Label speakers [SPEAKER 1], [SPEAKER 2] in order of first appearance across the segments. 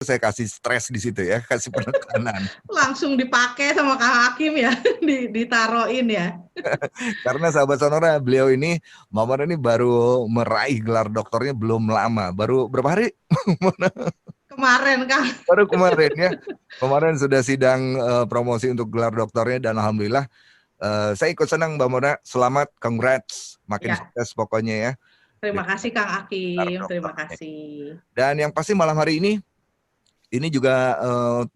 [SPEAKER 1] saya kasih stres di situ ya, kasih penekanan.
[SPEAKER 2] Langsung dipakai sama Kang Hakim ya, ditaruhin ya.
[SPEAKER 1] Karena sahabat Sonora, beliau ini, Mama ini baru meraih gelar doktornya belum lama, baru berapa hari?
[SPEAKER 2] Kemarin Kang.
[SPEAKER 1] Baru kemarin ya. Kemarin sudah sidang promosi untuk gelar doktornya dan alhamdulillah saya ikut senang Mbak Mona. Selamat, congrats, makin
[SPEAKER 2] Ya.
[SPEAKER 1] sukses pokoknya ya.
[SPEAKER 2] Terima kasih Kang Hakim, terima
[SPEAKER 1] Dokternya.
[SPEAKER 2] kasih.
[SPEAKER 1] Dan yang pasti malam hari ini juga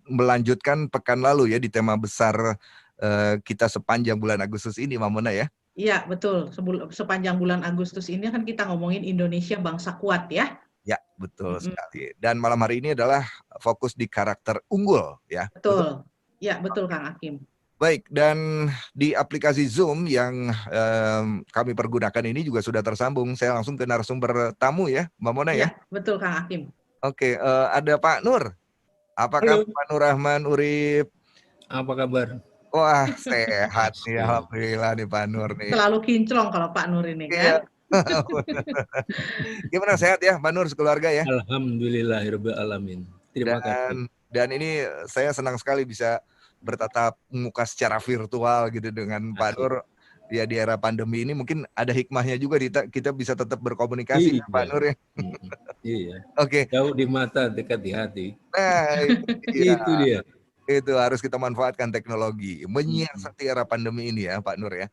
[SPEAKER 1] melanjutkan pekan lalu ya di tema besar kita sepanjang bulan Agustus ini, Mbak Mona ya.
[SPEAKER 2] Iya betul. Sepanjang bulan Agustus ini kan kita ngomongin Indonesia bangsa kuat ya.
[SPEAKER 1] Ya, betul sekali. Dan malam hari ini adalah fokus di karakter unggul ya.
[SPEAKER 2] Betul. Ya, betul Kang Hakim.
[SPEAKER 1] Baik, dan di aplikasi Zoom yang kami pergunakan ini juga sudah tersambung. Saya langsung ke narasumber tamu ya, Mbak Mona ya.
[SPEAKER 2] Betul Kang Hakim.
[SPEAKER 1] Oke, ada Pak Nur. Apa kabar Pak Nur Rahman Urip?
[SPEAKER 3] Apa kabar?
[SPEAKER 1] Wah, sehat nih, alhamdulillah nih Pak Nur nih.
[SPEAKER 2] Selalu kinclong kalau Pak Nur ini kan.
[SPEAKER 1] Gimana, sehat ya Pak Nur sekeluarga ya?
[SPEAKER 3] Alhamdulillahirabbil alamin. Terima kasih.
[SPEAKER 1] Dan ini saya senang sekali bisa bertatap muka secara virtual gitu dengan Pak Nur ya di era pandemi ini. Mungkin ada hikmahnya juga kita bisa tetap berkomunikasi dengan Pak Nur ya.
[SPEAKER 3] Iya.
[SPEAKER 1] Oke.
[SPEAKER 3] Jauh di mata, dekat di hati.
[SPEAKER 1] Nah,
[SPEAKER 3] itu dia.
[SPEAKER 1] Itu harus kita manfaatkan teknologi menyiasati era pandemi ini ya Pak Nur ya.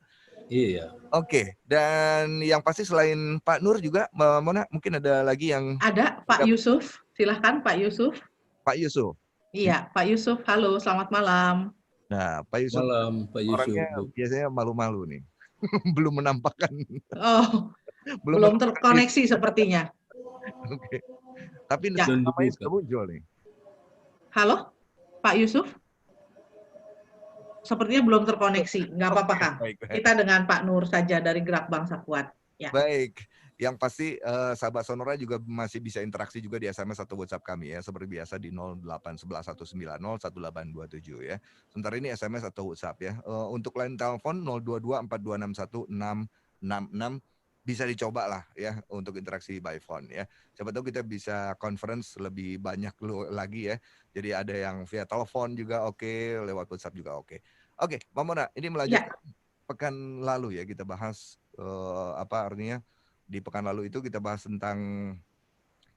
[SPEAKER 3] Iya.
[SPEAKER 1] Oke, dan yang pasti selain Pak Nur juga Mbak Mona mungkin ada lagi yang
[SPEAKER 2] ada Pak Yusuf. Silahkan Pak Yusuf.
[SPEAKER 1] Pak Yusuf.
[SPEAKER 2] Iya, Pak Yusuf. Halo, selamat malam.
[SPEAKER 1] Nah, Pak Yusuf.
[SPEAKER 3] Malam, Pak Yusuf.
[SPEAKER 1] Orangnya biasanya malu-malu nih. Belum menampakkan.
[SPEAKER 2] Oh, belum terkoneksi sepertinya.
[SPEAKER 1] Oke. Tapi namanya sudah muncul nih.
[SPEAKER 2] Halo, Pak Yusuf? Sepertinya belum terkoneksi. Nggak apa-apa, Kang. Kita dengan Pak Nur saja dari Gerak Bangsa Kuat. Ya.
[SPEAKER 1] Baik. Yang pasti sahabat Sonora juga masih bisa interaksi juga di SMS atau WhatsApp kami ya. Seperti biasa di 0811190187 ya. Sementara ini SMS atau WhatsApp ya. Untuk line telepon 02242616666 bisa dicoba lah ya untuk interaksi by phone ya. Siapa tahu kita bisa conference lebih banyak lagi ya. Jadi ada yang via telepon juga oke, lewat WhatsApp juga oke. Oke, Mbak Mona, ini melanjutkan pekan lalu ya kita bahas apa artinya di pekan lalu itu kita bahas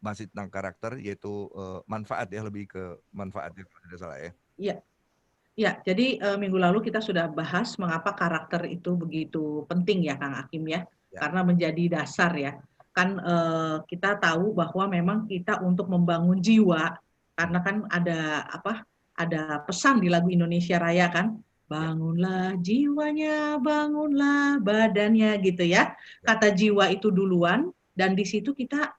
[SPEAKER 1] masih tentang karakter yaitu manfaat ya, lebih ke manfaat ya kalau tidak salah ya.
[SPEAKER 2] Iya. Ya, jadi minggu lalu kita sudah bahas mengapa karakter itu begitu penting ya Kang Hakim ya. Karena menjadi dasar ya. Kan kita tahu bahwa memang kita untuk membangun jiwa, karena kan ada pesan di lagu Indonesia Raya kan, bangunlah jiwanya, bangunlah badannya gitu ya. Kata jiwa itu duluan, dan di situ kita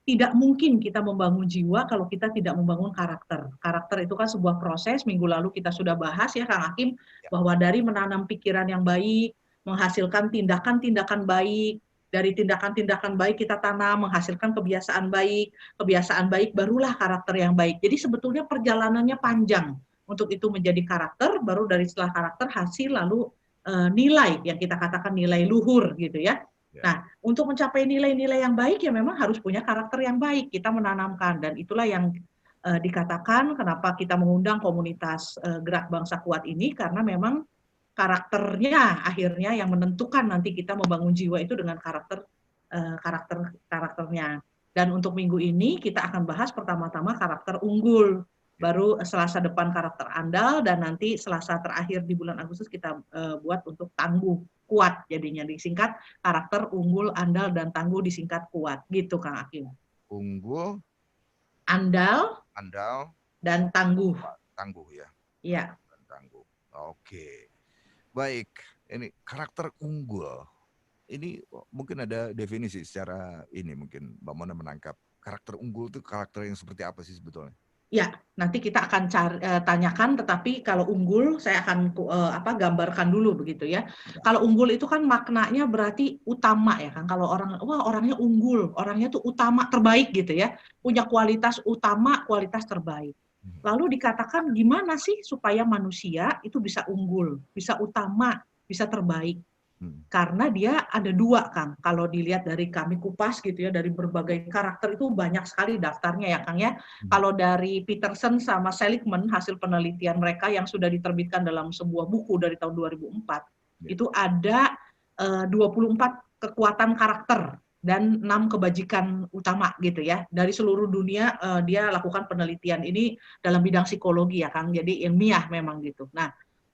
[SPEAKER 2] tidak mungkin kita membangun jiwa kalau kita tidak membangun karakter. Karakter itu kan sebuah proses, minggu lalu kita sudah bahas ya Kang Hakim, bahwa dari menanam pikiran yang baik, menghasilkan tindakan-tindakan baik, dari tindakan-tindakan baik kita tanam, menghasilkan kebiasaan baik barulah karakter yang baik. Jadi sebetulnya perjalanannya panjang untuk itu menjadi karakter, baru dari setelah karakter hasil lalu nilai yang kita katakan nilai luhur gitu ya. Nah, untuk mencapai nilai-nilai yang baik ya memang harus punya karakter yang baik, kita menanamkan, dan itulah yang dikatakan kenapa kita mengundang komunitas Gerak Bangsa Kuat ini, karena memang karakternya akhirnya yang menentukan nanti kita membangun jiwa itu dengan karakternya. Dan untuk minggu ini kita akan bahas pertama-tama karakter unggul, baru Selasa depan karakter andal, dan nanti Selasa terakhir di bulan Agustus kita buat untuk tangguh, kuat, jadinya disingkat karakter unggul, andal, dan tangguh disingkat kuat, gitu Kang Hakim.
[SPEAKER 1] Unggul,
[SPEAKER 2] andal, dan tangguh.
[SPEAKER 1] Tangguh ya.
[SPEAKER 2] Iya.
[SPEAKER 1] Dan tangguh. Oke. Baik, ini karakter unggul. Ini mungkin ada definisi secara ini mungkin Mbak Mona menangkap. Karakter unggul itu karakter yang seperti apa sih sebetulnya?
[SPEAKER 2] Ya, nanti kita akan tanyakan, tetapi kalau unggul saya akan gambarkan dulu begitu ya. Kalau unggul itu kan maknanya berarti utama ya kan. Kalau orangnya unggul, orangnya tuh utama, terbaik gitu ya. Punya kualitas utama, kualitas terbaik. Lalu dikatakan gimana sih supaya manusia itu bisa unggul, bisa utama, bisa terbaik. Karena dia ada dua, Kang. Kalau dilihat dari kami kupas gitu ya, dari berbagai karakter itu banyak sekali daftarnya ya, Kang ya. Kalau dari Peterson sama Seligman, hasil penelitian mereka yang sudah diterbitkan dalam sebuah buku dari tahun 2004, itu ada 24 kekuatan karakter dan 6 kebajikan utama gitu ya. Dari seluruh dunia dia lakukan penelitian ini dalam bidang psikologi ya, Kang. Jadi ilmiah memang gitu. Nah,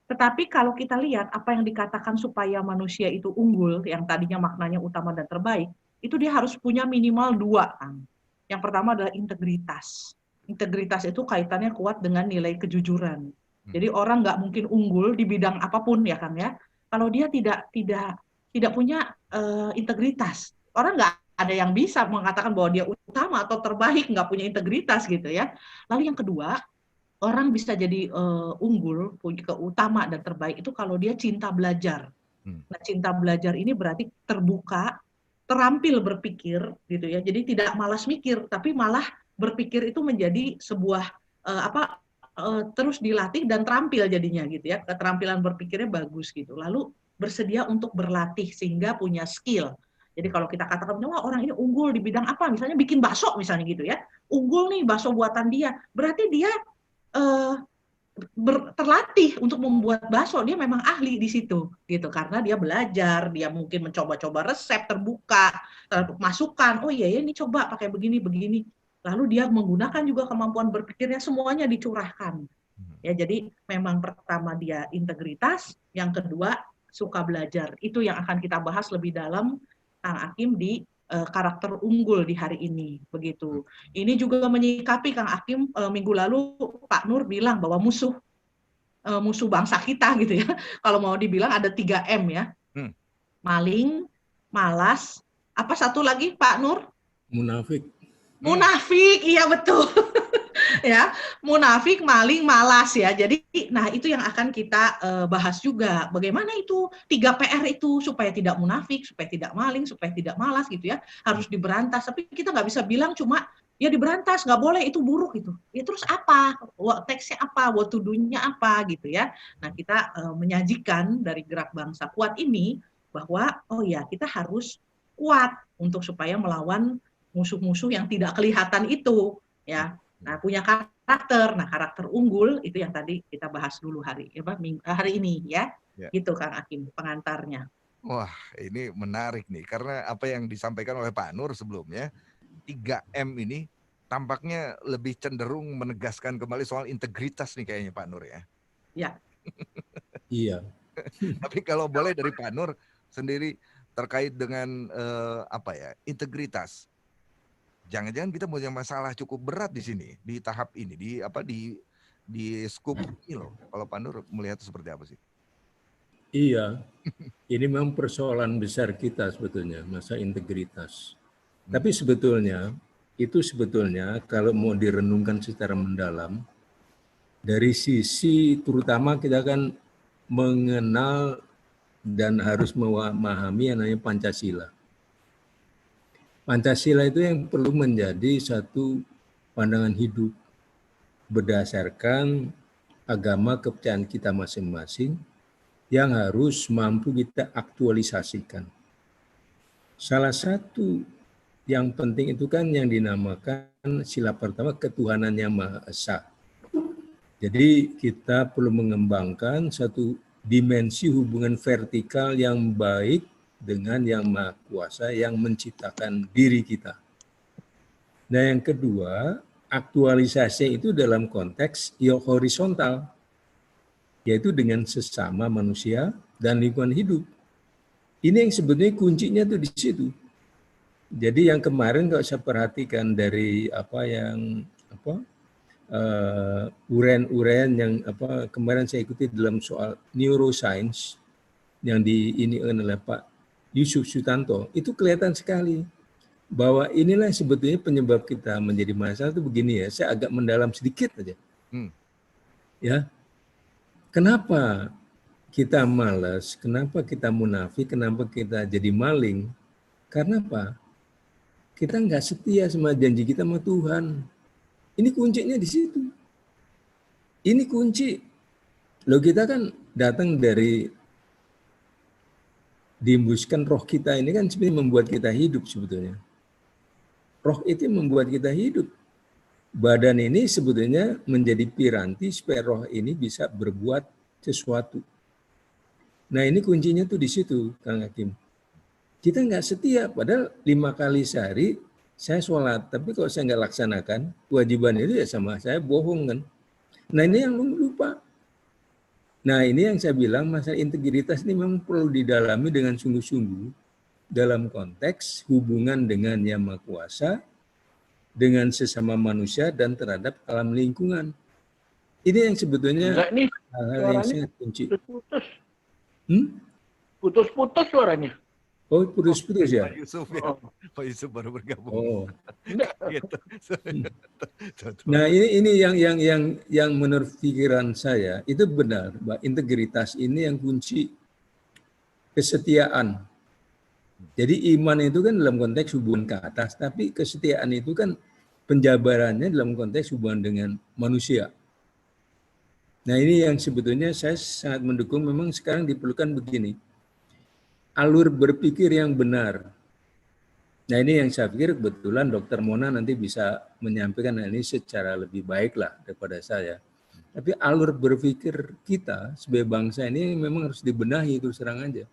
[SPEAKER 2] tetapi kalau kita lihat apa yang dikatakan supaya manusia itu unggul, yang tadinya maknanya utama dan terbaik, itu dia harus punya minimal 2, Kang. Yang pertama adalah integritas. Integritas itu kaitannya kuat dengan nilai kejujuran. Jadi orang nggak mungkin unggul di bidang apapun ya, Kang ya, kalau dia tidak punya integritas. Orang nggak ada yang bisa mengatakan bahwa dia utama atau terbaik, nggak punya integritas gitu ya. Lalu yang kedua, orang bisa jadi unggul, utama dan terbaik itu kalau dia cinta belajar. Nah, cinta belajar ini berarti terbuka, terampil berpikir gitu ya. Jadi tidak malas mikir, tapi malah berpikir itu menjadi sebuah terus dilatih dan terampil jadinya gitu ya. Keterampilan berpikirnya bagus gitu. Lalu bersedia untuk berlatih sehingga punya skill. Jadi kalau kita katakan, wah orang ini unggul di bidang apa, misalnya bikin bakso misalnya gitu ya, unggul nih bakso buatan dia, berarti dia terlatih untuk membuat bakso, dia memang ahli di situ gitu, karena dia belajar, dia mungkin mencoba-coba resep, terbuka masukan, oh iya ya ini coba pakai begini, lalu dia menggunakan juga kemampuan berpikirnya, semuanya dicurahkan ya. Jadi memang pertama dia integritas, yang kedua suka belajar. Itu yang akan kita bahas lebih dalam, Kang Akim, di karakter unggul di hari ini begitu. Ini juga menyikapi, Kang Akim, minggu lalu Pak Nur bilang bahwa musuh bangsa kita gitu ya. Kalau mau dibilang ada 3M ya. Maling, malas, apa satu lagi Pak Nur?
[SPEAKER 3] Munafik.
[SPEAKER 2] Munafik, iya betul. Ya, munafik, maling, malas ya. Jadi, nah itu yang akan kita bahas juga. Bagaimana itu 3 PR itu supaya tidak munafik, supaya tidak maling, supaya tidak malas gitu ya. Harus diberantas. Tapi kita nggak bisa bilang cuma ya diberantas, nggak boleh, itu buruk gitu. Ya terus apa? Teksnya apa? What to do-nya apa gitu ya. Nah kita menyajikan dari Gerak Bangsa Kuat ini bahwa oh ya kita harus kuat untuk supaya melawan musuh-musuh yang tidak kelihatan itu ya. Nah, punya karakter. Nah, karakter unggul itu yang tadi kita bahas dulu hari ini ya. Gitu Kang Akim, pengantarnya.
[SPEAKER 1] Wah, ini menarik nih karena apa yang disampaikan oleh Pak Nur sebelumnya, 3M ini tampaknya lebih cenderung menegaskan kembali soal integritas nih kayaknya Pak Nur ya.
[SPEAKER 2] Ya.
[SPEAKER 3] Iya.
[SPEAKER 1] Tapi kalau boleh dari Pak Nur sendiri terkait dengan integritas. Jangan-jangan kita punya masalah cukup berat di sini, di tahap ini, di scoop ini loh. Kalau Pak Nur melihat seperti apa sih?
[SPEAKER 3] Iya, ini memang persoalan besar kita sebetulnya, masa integritas. Tapi sebetulnya kalau mau direnungkan secara mendalam, dari sisi terutama kita kan mengenal dan harus memahami yang namanya Pancasila. Pancasila itu yang perlu menjadi satu pandangan hidup berdasarkan agama kepercayaan kita masing-masing yang harus mampu kita aktualisasikan. Salah satu yang penting itu kan yang dinamakan sila pertama ketuhanan yang Maha Esa. Jadi kita perlu mengembangkan satu dimensi hubungan vertikal yang baik dengan yang Maha Kuasa yang menciptakan diri kita. Nah yang kedua, aktualisasi itu dalam konteks horizontal, yaitu dengan sesama manusia dan lingkungan hidup. Ini yang sebetulnya kuncinya tuh di situ. Jadi yang kemarin kalau saya perhatikan dari urean yang kemarin saya ikuti dalam soal neuroscience yang ini oleh Pak Yusuf Sutanto, itu kelihatan sekali bahwa inilah sebetulnya penyebab kita menjadi masalah itu begini ya. Saya agak mendalam sedikit aja. Ya, kenapa kita malas? Kenapa kita munafik? Kenapa kita jadi maling? Karena apa? Kita nggak setia sama janji kita sama Tuhan. Ini kuncinya di situ. Ini kunci. Loh kita kan datang dari dihembuskan roh kita ini kan sebenarnya membuat kita hidup sebetulnya. Roh itu membuat kita hidup. Badan ini sebetulnya menjadi piranti supaya roh ini bisa berbuat sesuatu. Nah ini kuncinya tuh di situ, Kang Hakim. Kita nggak setia, padahal 5 kali sehari saya sholat, tapi kalau saya nggak laksanakan, kewajiban itu ya sama saya bohong kan. Nah ini yang lupa. Nah ini yang saya bilang, masalah integritas ini memang perlu didalami dengan sungguh-sungguh dalam konteks hubungan dengan Yang Maha Kuasa, dengan sesama manusia dan terhadap alam lingkungan. Ini yang sebetulnya hal-hal yang sangat kunci.
[SPEAKER 4] Putus-putus.
[SPEAKER 3] Putus-putus
[SPEAKER 4] suaranya.
[SPEAKER 3] Oh, putus-putus ya?
[SPEAKER 1] Pak Yusuf ya. Pak Yusuf baru bergabung.
[SPEAKER 3] Oh.
[SPEAKER 1] Gitu.
[SPEAKER 3] Nah, ini yang menurut pikiran saya itu benar, Mbak. Integritas ini yang kunci kesetiaan. Jadi iman itu kan dalam konteks hubungan ke atas, tapi kesetiaan itu kan penjabarannya dalam konteks hubungan dengan manusia. Nah ini yang sebetulnya saya sangat mendukung, memang sekarang diperlukan begini, alur berpikir yang benar. Nah ini yang saya pikir kebetulan Dr. Mona nanti bisa menyampaikan hal ini secara lebih baik lah daripada saya. Tapi alur berpikir kita sebagai bangsa ini memang harus dibenahi, terus terang aja.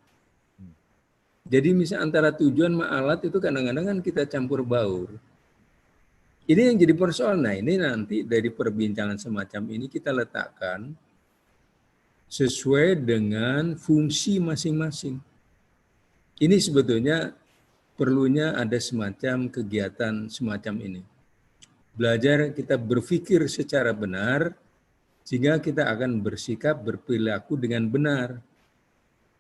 [SPEAKER 3] Jadi misalnya antara tujuan sama alat itu kadang-kadang kan kita campur baur. Ini yang jadi persoalan. Nah ini nanti dari perbincangan semacam ini kita letakkan sesuai dengan fungsi masing-masing. Ini sebetulnya perlunya ada semacam kegiatan semacam ini. Belajar kita berpikir secara benar, sehingga kita akan bersikap, berperilaku dengan benar.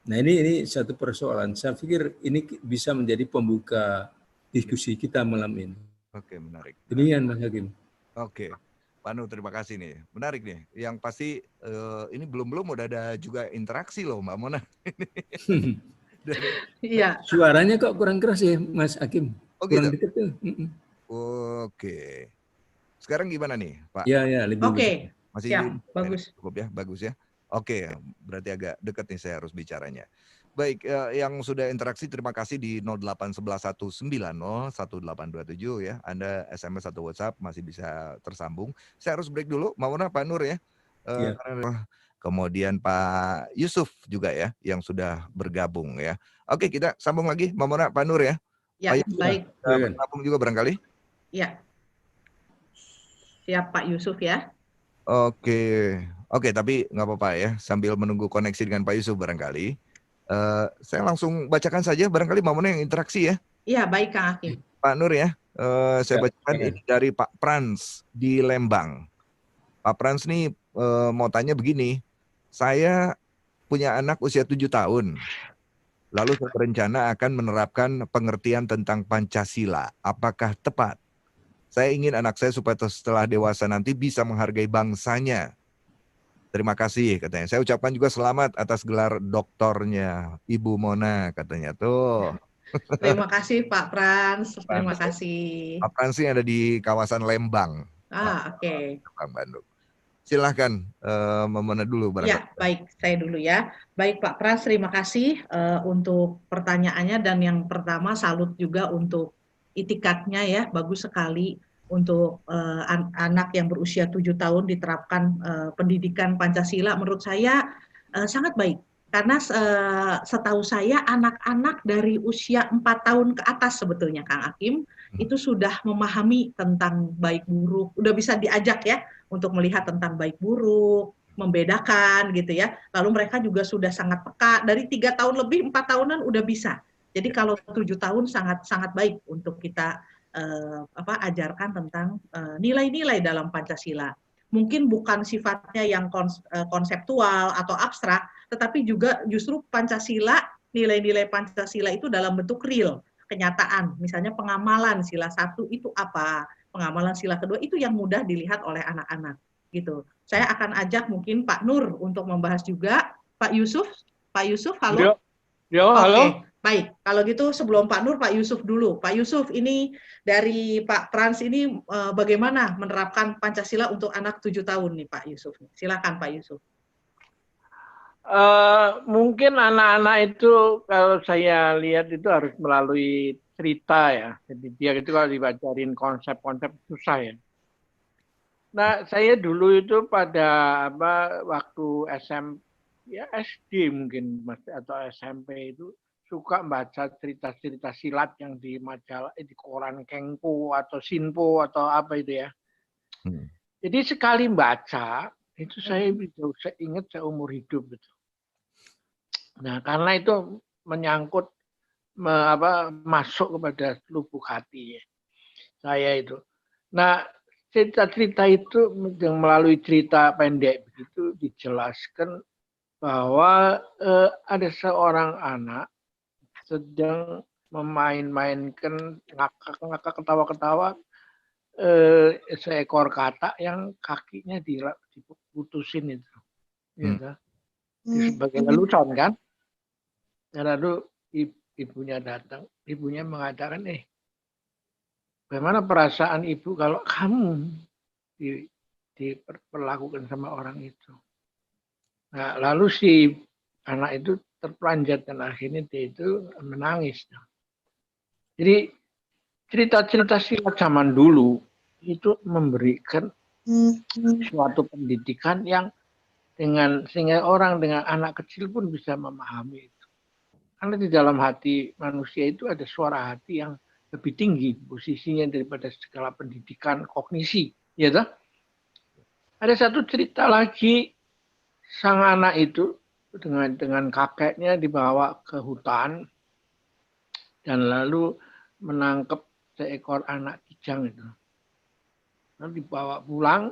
[SPEAKER 3] Nah ini satu persoalan. Saya pikir ini bisa menjadi pembuka diskusi kita malam ini.
[SPEAKER 1] Oke, menarik.
[SPEAKER 3] Demikian Mas Hakim.
[SPEAKER 1] Oke, Pak Nur, terima kasih nih. Menarik nih. Yang pasti ini belum udah ada juga interaksi loh Mbak Mona.
[SPEAKER 2] Iya.
[SPEAKER 3] Suaranya kok kurang keras ya Mas Hakim.
[SPEAKER 1] Oh
[SPEAKER 3] kurang
[SPEAKER 1] gitu?
[SPEAKER 3] Dekat tuh.
[SPEAKER 1] Oke. Sekarang gimana nih Pak?
[SPEAKER 3] Ya, lebih
[SPEAKER 2] Oke.
[SPEAKER 1] Masih
[SPEAKER 2] Siap, bagus.
[SPEAKER 1] Cukup ya, bagus ya. Oke, berarti agak dekat nih saya harus bicaranya. Baik, yang sudah interaksi terima kasih di 08111901827 ya. Anda SMS atau WhatsApp masih bisa tersambung. Saya harus break dulu, Mauna, Pak Nur ya. Kemudian Pak Yusuf juga ya yang sudah bergabung ya. Oke, kita sambung lagi, Mauna, Pak Nur ya.
[SPEAKER 2] Ya,
[SPEAKER 1] Pak Yusuf,
[SPEAKER 2] baik.
[SPEAKER 1] bergabung juga barangkali.
[SPEAKER 2] Ya. Siap Pak Yusuf ya.
[SPEAKER 1] Oke, tapi nggak apa-apa ya. Sambil menunggu koneksi dengan Pak Yusuf barangkali, saya langsung bacakan saja barangkali Mbak Mona yang interaksi ya.
[SPEAKER 2] Iya, baik Kang Hakim.
[SPEAKER 1] Pak Nur ya, saya bacakan ini dari Pak Prans di Lembang. Pak Prans nih mau tanya begini, saya punya anak usia 7 tahun. Lalu saya berencana akan menerapkan pengertian tentang Pancasila. Apakah tepat? Saya ingin anak saya supaya setelah dewasa nanti bisa menghargai bangsanya. Terima kasih katanya. Saya ucapkan juga selamat atas gelar doktornya Ibu Mona katanya tuh.
[SPEAKER 2] Terima kasih Pak Prans. Terima kasih.
[SPEAKER 1] Pak Prans ini ada di kawasan Lembang.
[SPEAKER 2] Oke.
[SPEAKER 1] Bandung. Silahkan Mona dulu barangkali.
[SPEAKER 2] Ya, baik. Saya dulu ya. Baik Pak Prans, terima kasih untuk pertanyaannya, dan yang pertama salut juga untuk itikadnya ya, bagus sekali untuk anak yang berusia 7 tahun diterapkan pendidikan Pancasila. Menurut saya sangat baik, karena setahu saya anak-anak dari usia 4 tahun ke atas sebetulnya Kang Hakim itu sudah memahami tentang baik buruk, udah bisa diajak ya untuk melihat tentang baik buruk, membedakan gitu ya. Lalu mereka juga sudah sangat peka, dari 3 tahun lebih 4 tahunan udah bisa. Jadi kalau 7 tahun sangat baik untuk kita ajarkan tentang nilai-nilai dalam Pancasila. Mungkin bukan sifatnya yang konseptual atau abstrak, tetapi juga justru Pancasila, nilai-nilai Pancasila itu dalam bentuk real, kenyataan. Misalnya pengamalan sila 1 itu apa, pengamalan sila kedua itu yang mudah dilihat oleh anak-anak gitu. Saya akan ajak mungkin Pak Nur untuk membahas juga. Pak Yusuf, halo.
[SPEAKER 4] Yo, halo.
[SPEAKER 2] Baik, kalau gitu sebelum Pak Nur, Pak Yusuf dulu. Pak Yusuf, ini dari Pak Prans ini bagaimana menerapkan Pancasila untuk anak 7 tahun nih Pak Yusuf? Silakan Pak Yusuf.
[SPEAKER 4] Mungkin anak-anak itu kalau saya lihat itu harus melalui cerita ya. Jadi dia itu kalau dibacarin konsep-konsep susah ya. Nah, saya dulu itu pada waktu ya SD mungkin Mas atau SMP itu suka baca cerita-cerita silat yang di majalah di koran Kengpo atau Sinpo atau apa itu ya. Jadi sekali baca itu saya ingat seumur hidup itu. Nah, karena itu menyangkut masuk kepada lubuk hati ya, saya itu. Nah, cerita-cerita itu yang melalui cerita pendek begitu dijelaskan bahwa ada seorang anak sedang memain-mainkan ngakak-ngakak ketawa-ketawa seekor katak yang kakinya diputusin itu. Gitu. Sebagai lelucon kan. Dan lalu ibunya datang, ibunya mengatakan, bagaimana perasaan ibu kalau kamu diperlakukan sama orang itu. Nah, lalu si anak itu terperanjat dan akhirnya dia itu menangis. Jadi cerita-cerita silat zaman dulu itu memberikan suatu pendidikan yang sehingga orang dengan anak kecil pun bisa memahami itu. Karena di dalam hati manusia itu ada suara hati yang lebih tinggi posisinya daripada segala pendidikan kognisi, ya toh? Ada satu cerita lagi, sang anak itu dengan kakeknya dibawa ke hutan dan lalu menangkap seekor anak kijang itu. Lalu dibawa pulang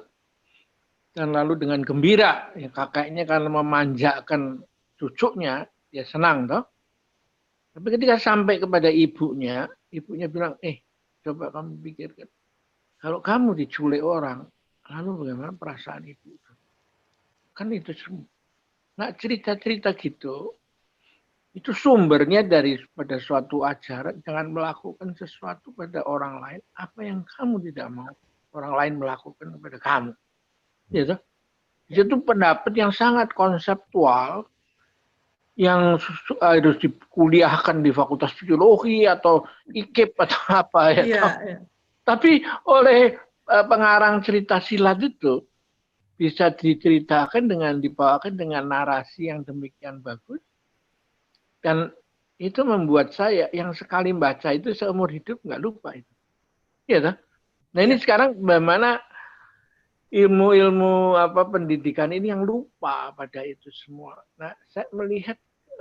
[SPEAKER 4] dan lalu dengan gembira, ya kakeknya karena memanjakan cucunya, ya senang toh. Tapi ketika sampai kepada ibunya bilang, coba kamu pikirkan, kalau kamu diculik orang, lalu bagaimana perasaan ibu itu? Kan itu semua. Nah, cerita-cerita gitu, itu sumbernya pada suatu ajaran, jangan melakukan sesuatu pada orang lain, apa yang kamu tidak mau orang lain melakukan kepada kamu. Gitu. Itu pendapat yang sangat konseptual, yang harus dikuliahkan di Fakultas Psikologi atau IKIP atau apa ya. Iya. Tapi oleh pengarang cerita silat itu bisa diceritakan dibawakan dengan narasi yang demikian bagus, dan itu membuat saya yang sekali baca itu seumur hidup nggak lupa itu. Iya. Nah ini sekarang bagaimana ilmu-ilmu pendidikan ini yang lupa pada itu semua. Nah saya melihat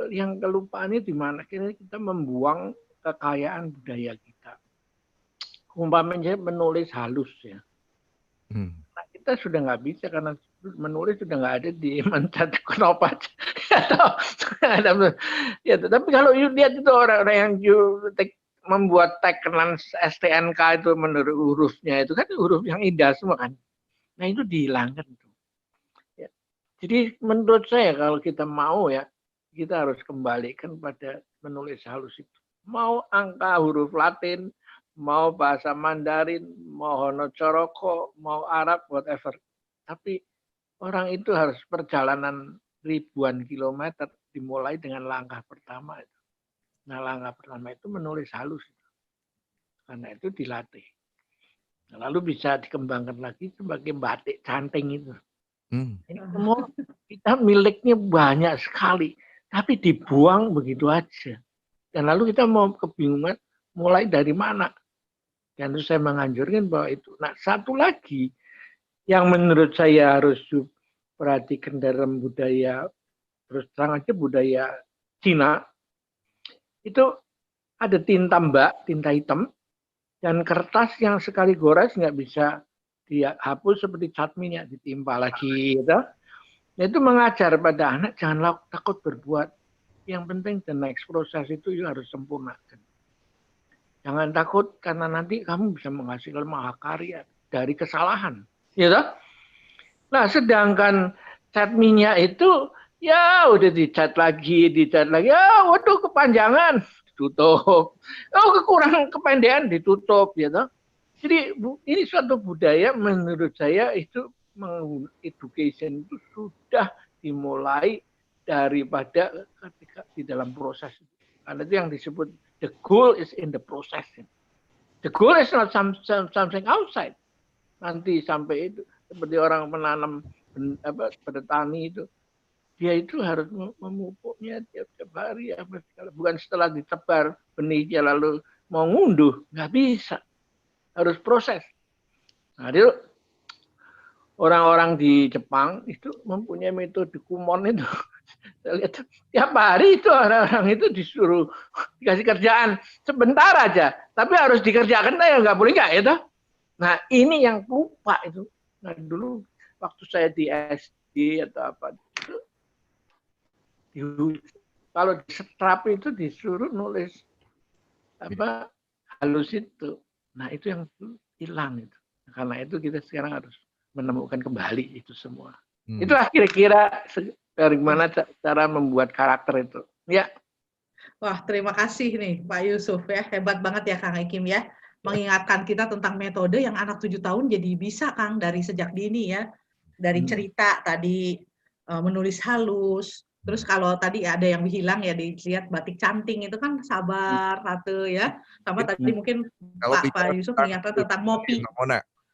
[SPEAKER 4] yang kelupaan ini di mana kita membuang kekayaan budaya kita. Umpamanya menulis halus ya. Nah, kita sudah nggak bisa karena menulis sudah nggak ada di Mencat Knopat. Ya, tapi kalau lihat itu orang-orang yang membuat tekenan STNK itu menurut hurufnya itu kan huruf yang indah semua kan. Nah itu dihilangkan tuh. Ya. Jadi menurut saya kalau kita mau ya, kita harus kembalikan pada menulis halus itu. Mau angka huruf Latin, mau bahasa Mandarin, mau Honocoroko, mau Arab, whatever. Tapi orang itu harus perjalanan ribuan kilometer dimulai dengan langkah pertama itu. Nah, langkah pertama itu menulis halus. Karena itu dilatih. Nah, lalu bisa dikembangkan lagi sebagai batik canting itu. Ini semua kita miliknya banyak sekali, tapi dibuang begitu aja. Dan lalu kita mau kebingungan mulai dari mana. Dan itu saya menganjurkan bahwa itu. Nah, satu lagi yang menurut saya harus perhatikan dalam budaya, terus terang aja budaya Cina, itu ada tinta mbak, tinta hitam, dan kertas yang sekali gores nggak bisa dihapus seperti cat minyak, ditimpa lagi. Gitu. Itu mengajar pada anak jangan takut berbuat. Yang penting the next proses itu harus sempurnakan. Jangan takut karena nanti kamu bisa menghasilkan mahakarya dari kesalahan. Gitu. Nah, sedangkan cat minyak itu ya udah dicat lagi, ya waduh kepanjangan, ditutup. Oh kekurangan kependekan ditutup gitu. Jadi ini suatu budaya menurut saya itu education itu sudah dimulai daripada ketika di dalam proses. Karena itu yang disebut the goal is in the process. The goal is not something outside. Nanti sampai itu seperti orang menanam petani itu, dia itu harus memupuknya tiap hari, bukan setelah ditebar benihnya lalu mau ngunduh, nggak bisa, harus proses. Nah, dia orang-orang di Jepang itu mempunyai metode kumon itu. Saya lihat tiap hari itu orang-orang itu disuruh dikasih kerjaan sebentar aja, tapi harus dikerjakan, ya nggak boleh nggak ya. Nah ini yang lupa itu. Nah dulu waktu saya di SD atau apa itu, kalau di setrap itu disuruh nulis halus itu. Nah itu yang hilang itu. Karena itu kita sekarang harus menemukan kembali itu semua. Itulah kira-kira bagaimana cara membuat karakter itu. Ya.
[SPEAKER 2] Wah, terima kasih nih Pak Yusuf ya. Hebat banget ya Kang Hakim ya. Mengingatkan kita tentang metode yang anak 7 tahun jadi bisa Kang dari sejak dini ya. Dari cerita tadi menulis halus. Terus kalau tadi ada yang hilang ya dilihat batik canting itu kan sabar satu ya. Sama tadi mungkin Pak Yusuf mengingatkan tentang mopi.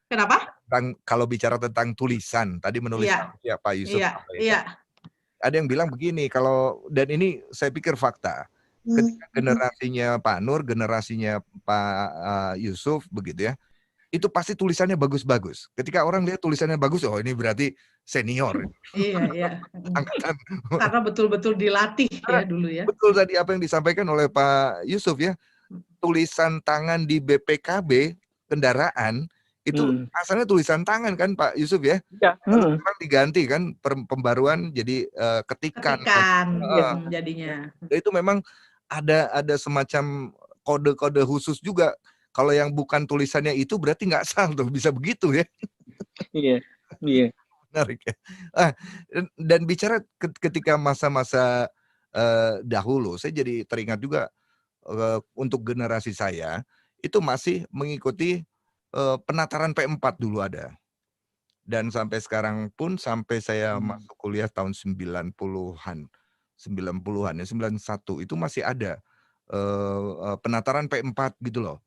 [SPEAKER 2] Kenapa?
[SPEAKER 1] Kalau bicara tentang tulisan, tadi menulis ya Pak Yusuf.
[SPEAKER 2] Iya.
[SPEAKER 1] Ada yang bilang begini, dan ini saya pikir fakta. Ketika generasinya Pak Nur, generasinya Pak Yusuf begitu ya, itu pasti tulisannya bagus-bagus. Ketika orang lihat tulisannya bagus, oh ini berarti senior.
[SPEAKER 2] Iya. Karena betul-betul dilatih ya dulu ya.
[SPEAKER 1] Betul tadi apa yang disampaikan oleh Pak Yusuf ya. Tulisan tangan di BPKB kendaraan itu asalnya tulisan tangan kan Pak Yusuf ya. Lalu sekarang diganti kan pembaruan jadi ketikan
[SPEAKER 2] jadinya.
[SPEAKER 1] Itu memang ada semacam kode-kode khusus juga. Kalau yang bukan tulisannya itu berarti nggak sah tuh, bisa begitu ya.
[SPEAKER 4] Iya.
[SPEAKER 1] Menarik ya. Dan bicara ketika masa-masa dahulu, saya jadi teringat juga untuk generasi saya itu masih mengikuti penataran P4 dulu ada. Dan sampai sekarang pun sampai saya masuk kuliah tahun 90-an ya 91 itu masih ada penataran P4 gitu loh.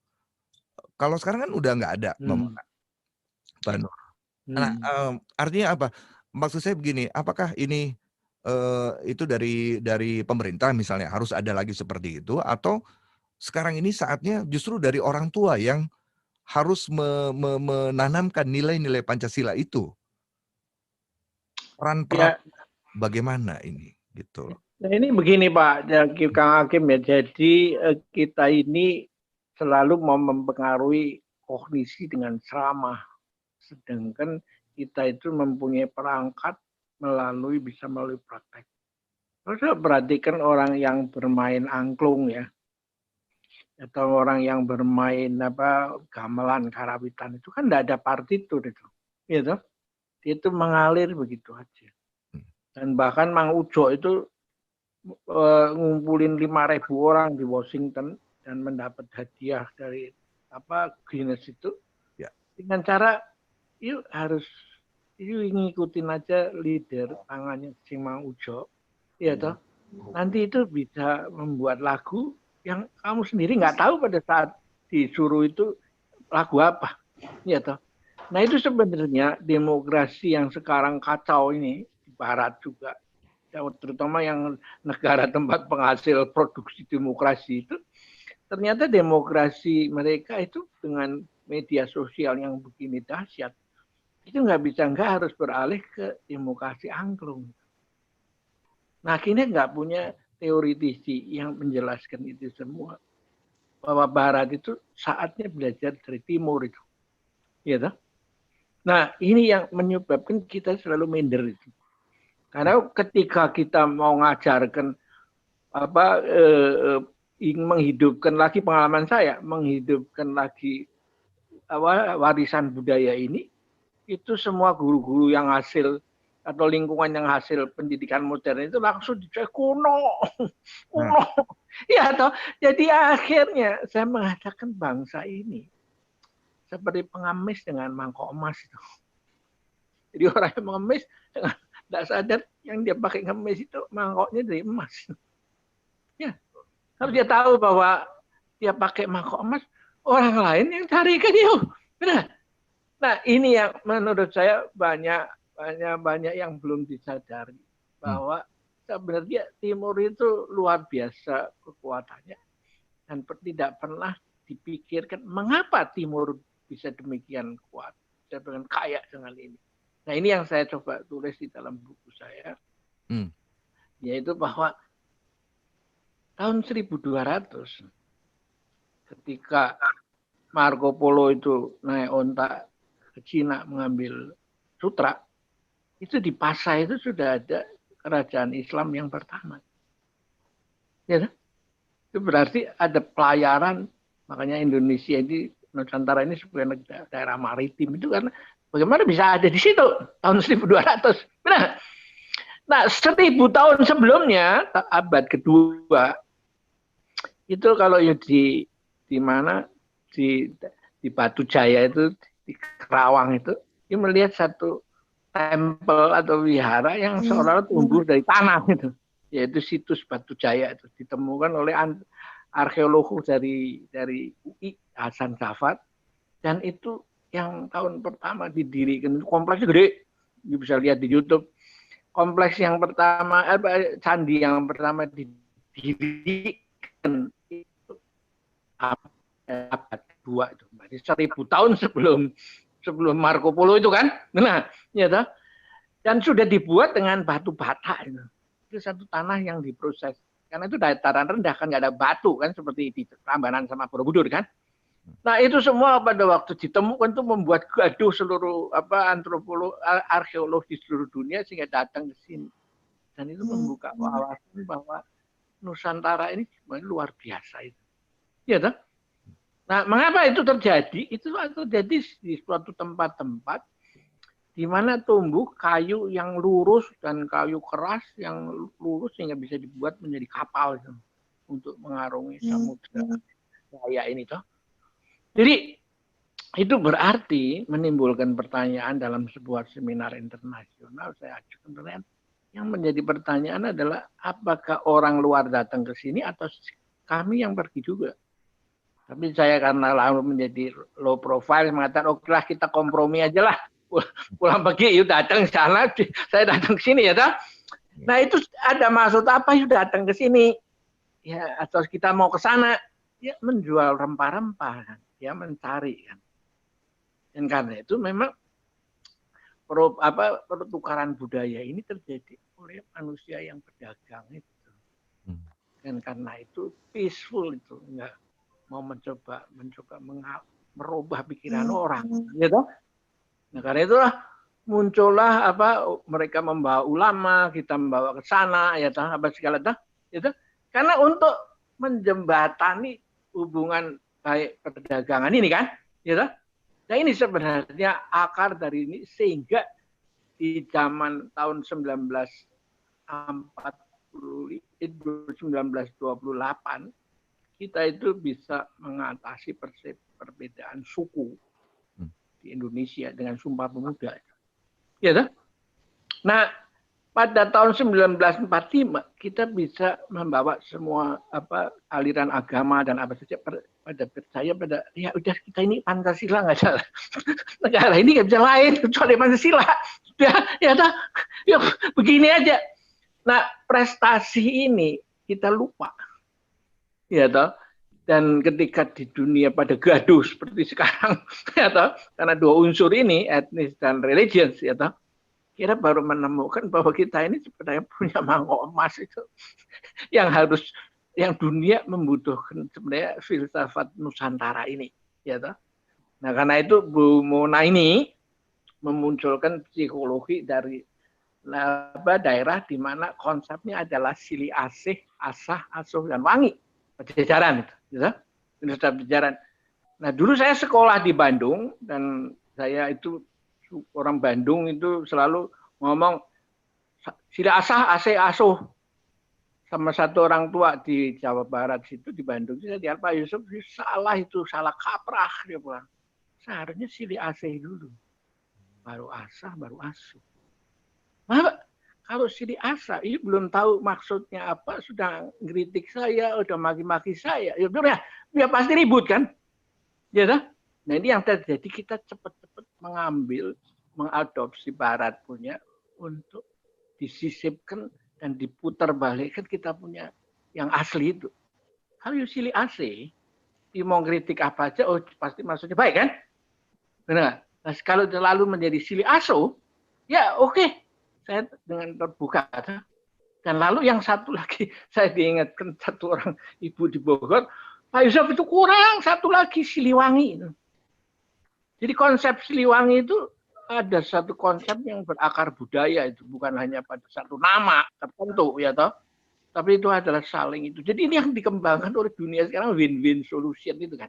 [SPEAKER 1] Kalau sekarang kan udah nggak ada, Pak Nur. Nah, artinya apa? Maksud saya begini, apakah ini itu dari pemerintah misalnya harus ada lagi seperti itu, atau sekarang ini saatnya justru dari orang tua yang harus menanamkan nilai-nilai Pancasila itu? Peran bagaimana ini gitu loh.
[SPEAKER 4] Nah ini begini Pak Kang Hakim ya, jadi kita ini selalu mau mempengaruhi kognisi dengan ceramah, sedangkan kita itu mempunyai perangkat bisa melalui praktek. Terus perhatikan orang yang bermain angklung ya, atau orang yang bermain gamelan, karawitan itu kan tidak ada partitur itu, gitu. Dia itu mengalir begitu aja. Dan bahkan Mang Ujo itu ngumpulin 5.000 orang di Washington dan mendapat hadiah dari Guinness itu dengan cara yuk ngikutin aja leader tangannya si Mang Ujo, ya toh. Nanti itu bisa membuat lagu yang kamu sendiri nggak tahu pada saat disuruh itu lagu apa, ya toh. Nah itu sebenarnya demokrasi yang sekarang kacau ini di Barat juga, terutama yang negara tempat penghasil produksi demokrasi itu, ternyata demokrasi mereka itu dengan media sosial yang begini dahsyat, itu nggak harus beralih ke demokrasi angklung. Nah akhirnya nggak punya teoritisi yang menjelaskan itu semua, bahwa Barat itu saatnya belajar dari Timur itu, ya toh? Nah ini yang menyebabkan kita selalu minder itu. Karena ketika kita mau ngajarkan menghidupkan lagi, pengalaman saya menghidupkan lagi warisan budaya ini, itu semua guru-guru yang hasil atau lingkungan yang hasil pendidikan modern itu langsung dicek kuno. Ya toh. Jadi akhirnya saya mengatakan bangsa ini seperti pengemis dengan mangkok emas itu. Jadi orang yang mengemis tidak sadar yang dia pakai ngemis itu mangkoknya dari emas. Ya, harus dia tahu bahwa dia pakai mangkok emas, orang lain yang cari ke dia. Benar. Nah, ini yang menurut saya banyak yang belum disadari bahwa sebenarnya Timur itu luar biasa kekuatannya dan tidak pernah dipikirkan mengapa Timur bisa demikian kuat, bisa dengan kaya dengan ini. Nah, ini yang saya coba tulis di dalam buku saya, yaitu bahwa tahun 1200 ketika Marco Polo itu naik onta ke Cina mengambil sutra, itu di Pasai itu sudah ada kerajaan Islam yang pertama. Ya, itu berarti ada pelayaran, makanya Indonesia ini, Nusantara ini sebagai daerah maritim itu karena bagaimana bisa ada di situ tahun 1200. Benar. Nah, 1000 tahun sebelumnya, abad kedua, itu kalau di mana di Batu Jaya itu, di Kerawang itu, dia melihat satu tempel atau wihara yang seolah-olah tumbuh dari tanah itu, yaitu situs Batu Jaya itu ditemukan oleh arkeolog dari UI Hasan Safat, dan itu yang tahun pertama didirikan, kompleksnya gede, bisa lihat di YouTube. Kompleks yang pertama, candi yang pertama didirikan itu abad kedua itu, berarti 1000 tahun sebelum Marco Polo itu kan. Nah, ya toh. Dan sudah dibuat dengan batu bata itu. Itu satu tanah yang diproses. Karena itu dataran rendah kan, nggak ada batu kan, seperti di Prambanan sama Borobudur kan. Nah, itu semua pada waktu ditemukan itu membuat gaduh seluruh antropolog, arkeolog di seluruh dunia sehingga datang ke sini. Dan itu membuka wawasan bahwa Nusantara ini luar biasa itu. Ya toh? Nah, mengapa itu terjadi? Itu terjadi di suatu tempat-tempat di mana tumbuh kayu yang lurus dan kayu keras yang lurus sehingga bisa dibuat menjadi kapal itu, untuk mengarungi samudra raya ini toh. Jadi itu berarti menimbulkan pertanyaan dalam sebuah seminar internasional saya ajukan pertanyaan. Yang menjadi pertanyaan adalah apakah orang luar datang ke sini atau kami yang pergi juga. Tapi saya karena lalu menjadi low profile mengatakan oke lah kita kompromi aja lah. Pulang pergi yuk datang ke sana, saya datang ke sini ya toh. Nah, itu ada maksud apa yuk datang ke sini? Ya, atau kita mau ke sana, ya menjual rempah-rempah kan, ya mencari kan. Dan karena itu memang pertukaran budaya ini terjadi oleh manusia yang berdagang itu. Dan karena itu peaceful itu, enggak mau mencoba merubah pikiran orang, ya toh. Nah, karena itulah muncullah mereka membawa ulama, kita membawa ke sana, ya toh, segala toh, itu karena untuk menjembatani hubungan baik perdagangan ini kan, ya toh. Nah, ini sebenarnya akar dari ini sehingga di zaman tahun 1928 kita itu bisa mengatasi perbedaan suku di Indonesia dengan Sumpah Pemuda. Ya toh? Nah, pada tahun 1945 kita bisa membawa semua aliran agama dan apa saja pada percaya pada ya udah kita ini Pancasila nggak salah. Negara ini nggak bisa lain kecuali Pancasila. Ya toh? Ya begini aja. Nah, prestasi ini kita lupa. Ya toh? Dan ketika di dunia pada gaduh seperti sekarang, ya toh, karena dua unsur ini, etnis dan religious, ya toh, kita baru menemukan bahwa kita ini sebenarnya punya mangkok emas itu yang dunia membutuhkan sebenarnya filsafat Nusantara ini, ya toh. Nah, karena itu Bu Mona ini memunculkan psikologi dari daerah di mana konsepnya adalah silih asih, asah, asuh, dan wangi. Pajajaran itu, gitu. Universitas Pajajaran. Nah, dulu saya sekolah di Bandung dan saya itu orang Bandung itu selalu ngomong silih asah, asih, asuh. Sama satu orang tua di Jawa Barat situ di Bandung, saya di Pak Yusuf salah itu, salah kaprah dia bilang. Seharusnya silih asih dulu. Baru asah, baru asuh. Kalau Sili Asa, ini belum tahu maksudnya apa, sudah ngeritik saya, udah maki-maki saya, ya pasti ribut kan, ya dah. Nah ini yang terjadi, kita cepat-cepat mengadopsi Barat punya untuk disisipkan dan diputar balikkan kita punya yang asli itu. Kalau Sili Ase, dia mau ngeritik apa aja, oh pasti maksudnya baik kan? Benar. Nah, kalau terlalu menjadi Sili Aso, ya oke. Saya dengan terbuka. Dan lalu yang satu lagi, saya diingatkan satu orang ibu di Bogor, Pak Yusuf itu kurang satu lagi Siliwangi. Jadi konsep Siliwangi itu ada satu konsep yang berakar budaya, itu bukan hanya pada satu nama tertentu ya toh, tapi itu adalah saling itu. Jadi ini yang dikembangkan oleh dunia sekarang, win-win solution itu kan.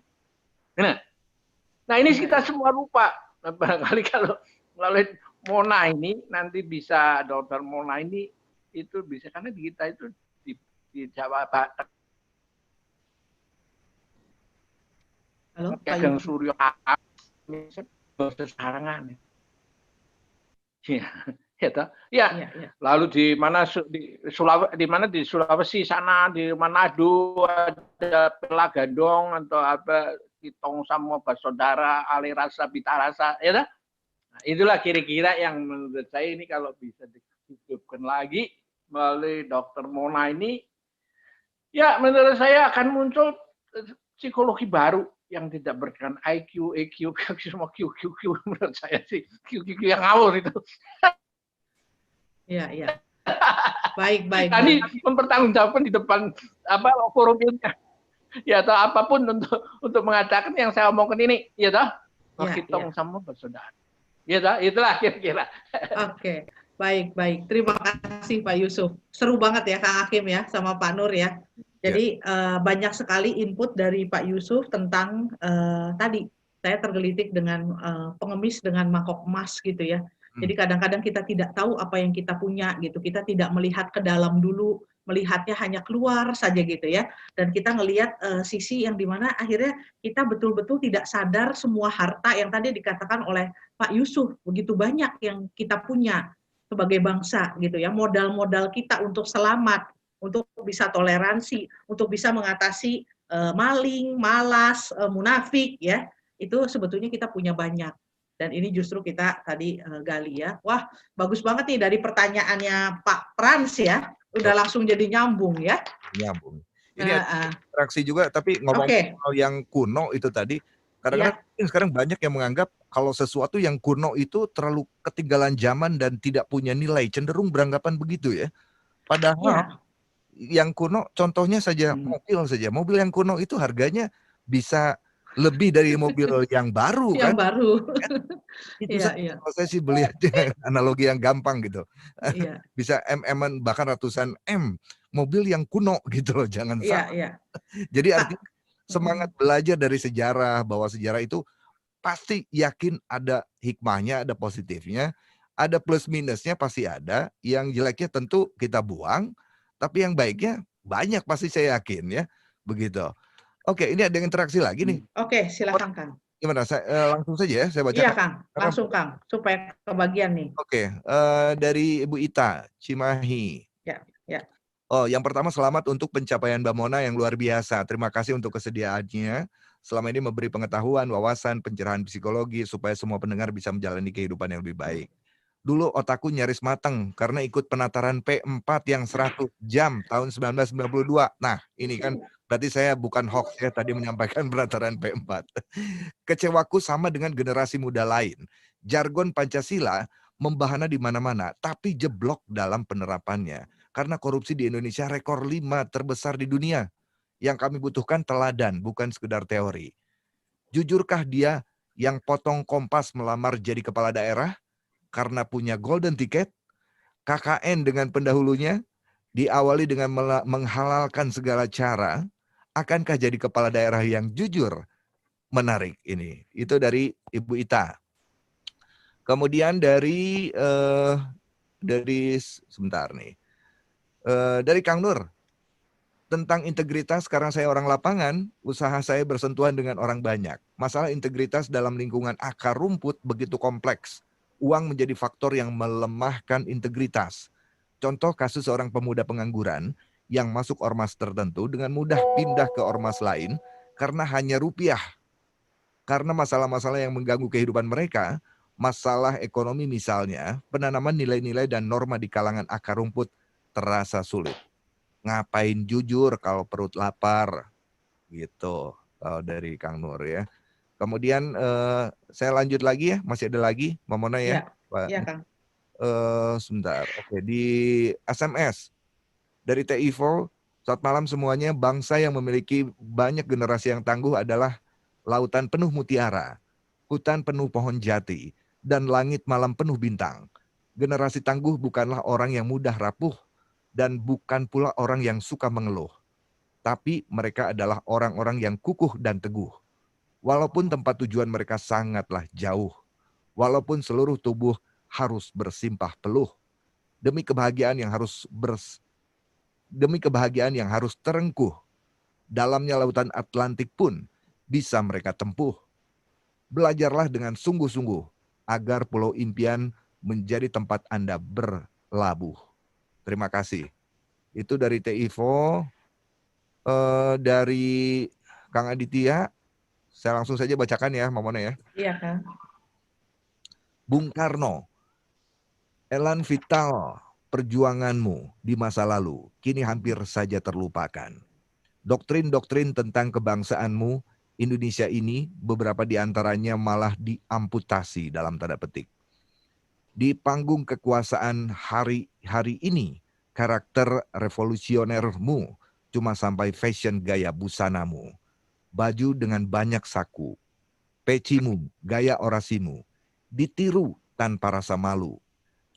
[SPEAKER 4] Nah ini kita semua lupa. Nah, barangkali kalau melalui Mona ini nanti bisa, Dokter Mona ini itu bisa, karena di kita itu di Jawa Barat.
[SPEAKER 2] Halo,
[SPEAKER 4] Kadang Suryo sesarangan. Ya, ya. Lalu di mana di Sulawesi sana, di Manado ada pela gandong atau apa, kitong sama basodara, ale rasa, bita rasa, ya dah. Nah, itulah kira-kira yang menurut saya ini kalau bisa dihidupkan lagi melalui Dokter Mona ini, ya menurut saya akan muncul psikologi baru yang tidak berkaitan IQ, EQ, semua QQ, menurut saya sih QQ yang ngawur itu.
[SPEAKER 2] Iya. Baik.
[SPEAKER 4] Tadi mempertanggungjawabkan di depan apa forum ini, ya atau apapun untuk mengatakan yang saya omongkan ini, ya toh, kitong sama bersaudara. Ya toh, itulah kira-kira.
[SPEAKER 2] Oke, baik. Terima kasih Pak Yusuf. Seru banget ya Kang Hakim ya sama Pak Nur ya. Jadi banyak sekali input dari Pak Yusuf tentang tadi saya tergelitik dengan pengemis dengan mangkok emas gitu ya. Jadi kadang-kadang kita tidak tahu apa yang kita punya gitu. Kita tidak melihat ke dalam dulu, melihatnya hanya keluar saja gitu ya. Dan kita ngelihat sisi yang dimana akhirnya kita betul-betul tidak sadar semua harta yang tadi dikatakan oleh Pak Yusuf, begitu banyak yang kita punya sebagai bangsa gitu ya. Modal-modal kita untuk selamat, untuk bisa toleransi, untuk bisa mengatasi maling, malas, munafik ya. Itu sebetulnya kita punya banyak. Dan ini justru kita tadi gali ya. Wah, bagus banget nih dari pertanyaannya Pak Frans ya. Udah langsung jadi nyambung ya.
[SPEAKER 1] Nyambung. Ini ada interaksi juga, tapi ngomong soal yang kuno itu tadi, kadang-kadang sekarang banyak yang menganggap kalau sesuatu yang kuno itu terlalu ketinggalan zaman dan tidak punya nilai, cenderung beranggapan begitu ya. Padahal yang kuno, contohnya saja mobil saja. Mobil yang kuno itu harganya bisa lebih dari mobil yang baru kan?
[SPEAKER 2] Yang baru.
[SPEAKER 1] Itu kalau saya sih beli aja analogi yang gampang gitu. Bisa M-an bahkan ratusan M. Mobil yang kuno gitu loh, jangan salah. Jadi artinya semangat belajar dari sejarah, bahwa sejarah itu pasti yakin ada hikmahnya, ada positifnya, ada plus minusnya pasti ada. Yang jeleknya tentu kita buang, tapi yang baiknya banyak pasti saya yakin ya, begitu. Oke, ini ada interaksi lagi nih.
[SPEAKER 2] Oke, silakan Kang.
[SPEAKER 1] Gimana? Langsung saja ya saya baca.
[SPEAKER 2] Iya Kang, langsung Kang, supaya kebagian nih.
[SPEAKER 1] Oke, dari Ibu Ita Cimahi.
[SPEAKER 2] Ya.
[SPEAKER 1] Oh, yang pertama selamat untuk pencapaian Mbak Mona yang luar biasa. Terima kasih untuk kesediaannya. Selama ini memberi pengetahuan, wawasan, pencerahan psikologi supaya semua pendengar bisa menjalani kehidupan yang lebih baik. Dulu otakku nyaris matang karena ikut penataran P4 yang 100 jam tahun 1992. Nah, ini kan berarti saya bukan hoax ya tadi menyampaikan penataran P4. Kecewaku sama dengan generasi muda lain. Jargon Pancasila membahana di mana-mana, tapi jeblok dalam penerapannya. Karena korupsi di Indonesia rekor 5 terbesar di dunia. Yang kami butuhkan teladan, bukan sekedar teori. Jujurkah dia yang potong Kompas melamar jadi kepala daerah karena punya golden ticket? KKN dengan pendahulunya diawali dengan menghalalkan segala cara. Akankah jadi kepala daerah yang jujur? Menarik ini. Itu dari Ibu Ita. Kemudian dari sebentar nih. Dari Kang Nur. Tentang integritas, sekarang saya orang lapangan, usaha saya bersentuhan dengan orang banyak. Masalah integritas dalam lingkungan akar rumput begitu kompleks. Uang menjadi faktor yang melemahkan integritas. Contoh kasus seorang pemuda pengangguran yang masuk ormas tertentu dengan mudah pindah ke ormas lain karena hanya rupiah. Karena masalah-masalah yang mengganggu kehidupan mereka, masalah ekonomi misalnya, penanaman nilai-nilai dan norma di kalangan akar rumput terasa sulit. Ngapain jujur kalau perut lapar, gitu. Kalau dari Kang Nur ya. Kemudian saya lanjut lagi ya, masih ada lagi, Mamona ya.
[SPEAKER 2] Iya, Kang.
[SPEAKER 1] Sebentar, oke, di SMS dari TIVO, selamat malam semuanya, bangsa yang memiliki banyak generasi yang tangguh adalah lautan penuh mutiara, hutan penuh pohon jati, dan langit malam penuh bintang. Generasi tangguh bukanlah orang yang mudah rapuh, dan bukan pula orang yang suka mengeluh. Tapi mereka adalah orang-orang yang kukuh dan teguh. Walaupun tempat tujuan mereka sangatlah jauh. Walaupun seluruh tubuh harus bersimpah peluh. Demi kebahagiaan yang harus terengkuh. Dalamnya lautan Atlantik pun bisa mereka tempuh. Belajarlah dengan sungguh-sungguh agar pulau impian menjadi tempat Anda berlabuh. Terima kasih. Itu dari TIVO. Dari Kang Aditya, saya langsung saja bacakan ya, Mamona ya.
[SPEAKER 2] Iya, Kang.
[SPEAKER 1] Bung Karno, elan vital perjuanganmu di masa lalu kini hampir saja terlupakan. Doktrin-doktrin tentang kebangsaanmu Indonesia ini beberapa di antaranya malah diamputasi dalam tanda petik. Di panggung kekuasaan hari ini, karakter revolusionermu cuma sampai fashion gaya busanamu, baju dengan banyak saku, pecimu, gaya orasimu, ditiru tanpa rasa malu.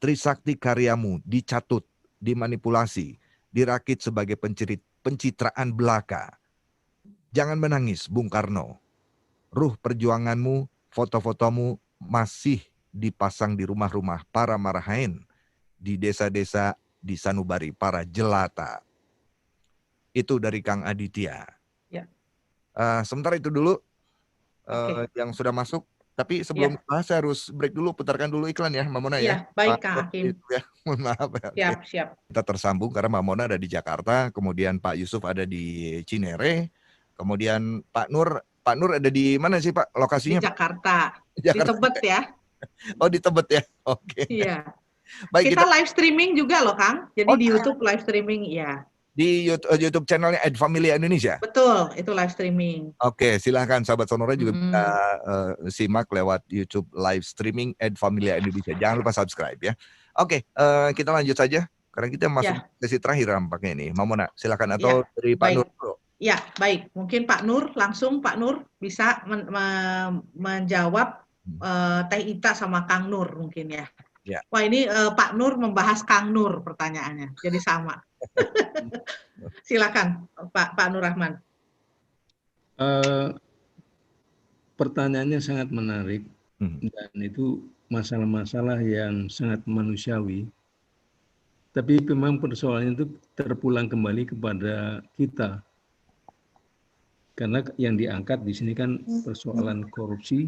[SPEAKER 1] Trisakti karyamu dicatut, dimanipulasi, dirakit sebagai pencitraan belaka. Jangan menangis, Bung Karno. Ruh perjuanganmu, foto-fotomu masih dipasang di rumah-rumah para marahain, di desa-desa di sanubari para jelata. Itu dari Kang Aditya.
[SPEAKER 2] Ya.
[SPEAKER 1] Sementara itu dulu yang sudah masuk. Tapi sebelum saya harus break dulu, putarkan dulu iklan ya, Mbak Mona ya.
[SPEAKER 2] Iya, baik Kang Hakim.
[SPEAKER 1] Ya, mohon maaf ya.
[SPEAKER 2] Siap.
[SPEAKER 1] Kita tersambung karena Mbak Mona ada di Jakarta, kemudian Pak Yusuf ada di Cinere, kemudian Pak Nur ada di mana sih Pak lokasinya?
[SPEAKER 2] Di Jakarta. Di Tebet ya.
[SPEAKER 1] Oh di Tebet ya, oke.
[SPEAKER 2] Iya.
[SPEAKER 1] Baik,
[SPEAKER 2] kita live streaming juga loh Kang, jadi di YouTube live streaming ya.
[SPEAKER 1] Di YouTube channelnya Ed Familia Indonesia?
[SPEAKER 2] Betul, itu live streaming.
[SPEAKER 1] Oke, silahkan sahabat Sonora juga bisa simak lewat YouTube live streaming Ed Familia Indonesia. Jangan lupa subscribe ya. Oke, kita lanjut saja. Karena kita masuk sesi terakhir nampaknya ini. Mamona, silakan atau dari Pak Nur.
[SPEAKER 2] Ya, baik. Mungkin Pak Nur, langsung Pak Nur bisa menjawab Teh Ita sama Kang Nur mungkin ya. Wah ini Pak Nur membahas Kang Nur pertanyaannya, jadi sama. Silakan Pak Nur Rahman.
[SPEAKER 3] Pertanyaannya sangat menarik dan itu masalah-masalah yang sangat manusiawi. Tapi memang persoalannya itu terpulang kembali kepada kita. Karena yang diangkat di sini kan persoalan korupsi,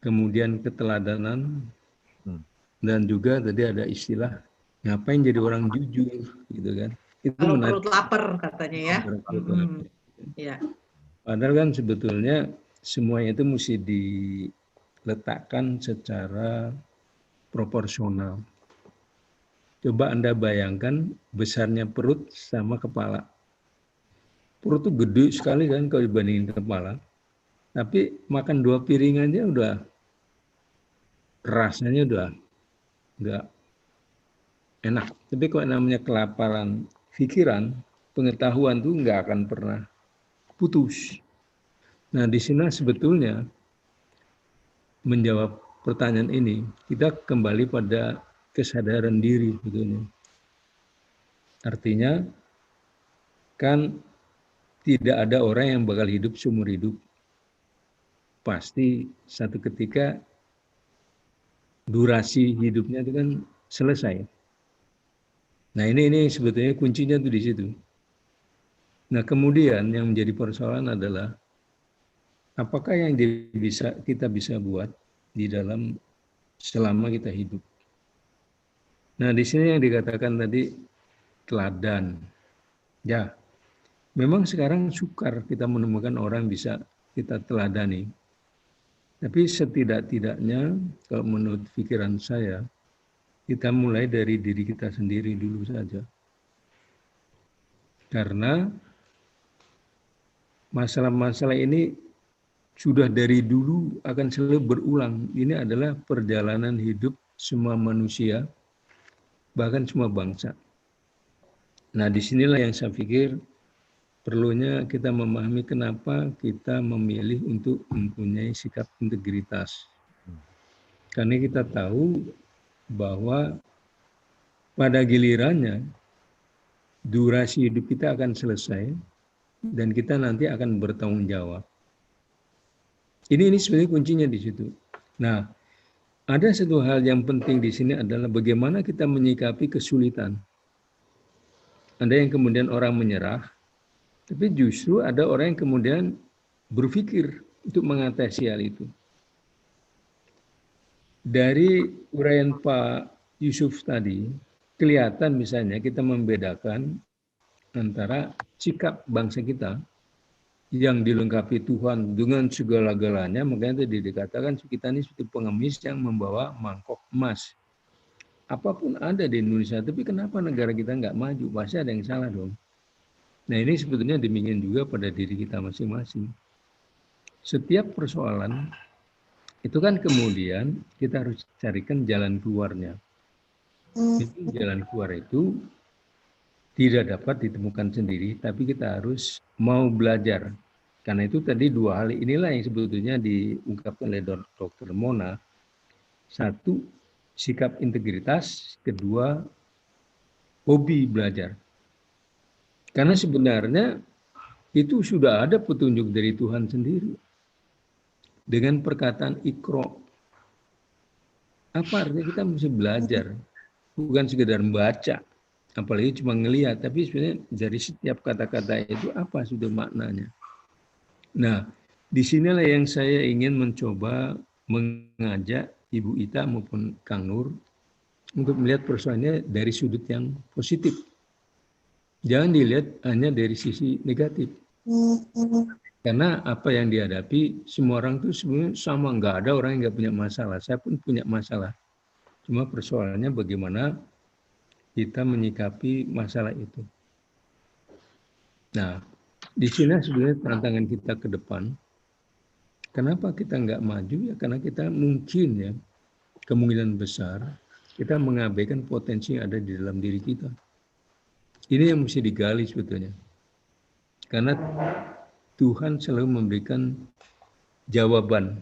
[SPEAKER 3] kemudian keteladanan, dan juga tadi ada istilah ngapain jadi orang jujur gitu kan. Itu
[SPEAKER 2] kalau perut lapar katanya ya. Ya.
[SPEAKER 3] Padahal kan sebetulnya semuanya itu mesti diletakkan secara proporsional. Coba Anda bayangkan besarnya perut sama kepala. Perut itu gede sekali kan kalau dibandingin kepala. Tapi makan 2 piring aja udah rasanya udah enggak enak. Tapi kalau namanya kelaparan pikiran, pengetahuan tuh enggak akan pernah putus. Nah, di sini sebetulnya menjawab pertanyaan ini, kita kembali pada kesadaran diri sebetulnya. Artinya kan tidak ada orang yang bakal hidup seumur hidup. Pasti satu ketika durasi hidupnya itu kan selesai. Nah ini sebetulnya kuncinya tuh di situ. Nah kemudian yang menjadi persoalan adalah apakah yang kita bisa buat di dalam selama kita hidup. Nah, di sini yang dikatakan tadi teladan. Ya, memang sekarang sukar kita menemukan orang bisa kita teladani. Tapi setidak-tidaknya kalau menurut pikiran saya, kita mulai dari diri kita sendiri dulu saja. Karena masalah-masalah ini sudah dari dulu akan selalu berulang. Ini adalah perjalanan hidup semua manusia, bahkan semua bangsa. Nah, disinilah yang saya pikir perlunya kita memahami kenapa kita memilih untuk mempunyai sikap integritas. Karena kita tahu bahwa pada gilirannya durasi hidup kita akan selesai dan kita nanti akan bertanggung jawab. Ini sebenarnya kuncinya di situ. Nah, ada satu hal yang penting di sini adalah bagaimana kita menyikapi kesulitan. Ada yang kemudian orang menyerah, tapi justru ada orang yang kemudian berpikir untuk mengatasi hal itu. Dari uraian Pak Yusuf tadi, kelihatan misalnya kita membedakan antara sikap bangsa kita yang dilengkapi Tuhan dengan segala-galanya, makanya tadi dikatakan kita ini seperti pengemis yang membawa mangkok emas. Apapun ada di Indonesia, tapi kenapa negara kita nggak maju? Pasti ada yang salah dong. Nah, ini sebetulnya demikian juga pada diri kita masing-masing. Setiap persoalan itu kan kemudian kita harus carikan jalan keluarnya. Jadi jalan keluar itu tidak dapat ditemukan sendiri, tapi kita harus mau belajar. Karena itu tadi dua hal inilah yang sebetulnya diungkapkan oleh Dr. Mona. Satu, sikap integritas. Kedua, hobi belajar. Karena sebenarnya itu sudah ada petunjuk dari Tuhan sendiri. Dengan perkataan ikro. Apa artinya kita mesti belajar? Bukan sekedar membaca. Apalagi cuma ngelihat. Tapi sebenarnya dari setiap kata-kata itu apa sudah maknanya. Nah, disinilah yang saya ingin mencoba mengajak Ibu Ita maupun Kang Nur untuk melihat persoalannya dari sudut yang positif. Jangan dilihat hanya dari sisi negatif. Karena apa yang dihadapi semua orang itu sebenarnya sama, nggak ada orang yang nggak punya masalah. Saya pun punya masalah. Cuma persoalannya bagaimana kita menyikapi masalah itu. Nah, di sini sebenarnya tantangan kita ke depan. Kenapa kita nggak maju? Ya karena kita mungkin ya kemungkinan besar kita mengabaikan potensi yang ada di dalam diri kita. Ini yang mesti digali sebetulnya. Karena Tuhan selalu memberikan jawaban,